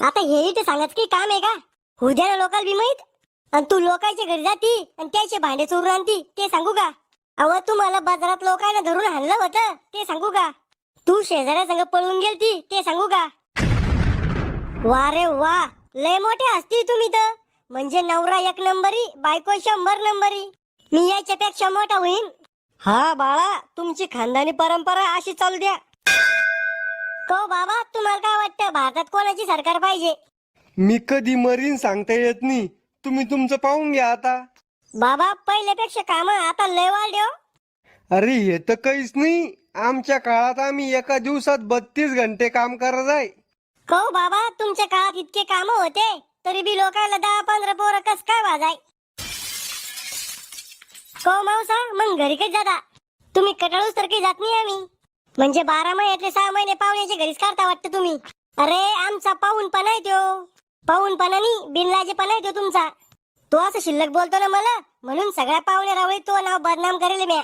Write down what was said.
आता हे ते सांगत की काम आहे का? उद्या ना लोकांना बी माहित. आणि तू लोकांच्या घरी जाती आणि त्याचे भांडे चोरून आणती ते सांगू का? अव तुम्हाला बाजारात लोकांना धरून हाणलं होतं ते सांगू का? तू शेजाऱ्या संग पळून गेलती ते सांगू का? वा रे वा, लय मोठे असती तुम्ही तर. म्हणजे नवरा एक नंबरी, बायको 100 नंबरी. मी याच्यापेक्षा मोठा होईन. हा बाळा, तुमची खानदानी परंपरा अशी चालू द्या. को बाबा, तुम्हाला काय वाटतं भारतात कोणाची सरकार पाहिजे? मी कधी मरीन सांगता येत नाही. तुम्ही तुमचं पाहून घ्या आता. बाबा, पहिल्यापेक्षा काम आता लय वाढले हो. अरे हे तर काहीच नाही. आमच्या काळात आम्ही एका दिवसात 32 घंटे काम करत आहे. को बाबा, तुमच्या काळात इतके काम होते तरी बी लोकांना 10-15 पोरं कस काय वाजाय? को मावसा, मग घरी कधी जाता? तुम्ही कटाळूस तर काही जात नाही आम्ही. म्हणजे 12 महिन्यातले 6 महिने पाहुण्याच्या घरीच करता वाटतं तुम्ही. अरे आमचा पाहुणपणा आहे त्यो. पाहुणपणा नाही, बिनलाजेपणा आहे त्यो तुमचा. तो असं शिल्लक बोलतो ना मला, म्हणून सगळ्या पाहुण्या रावळी तो नाव बदनाम करेल म्या.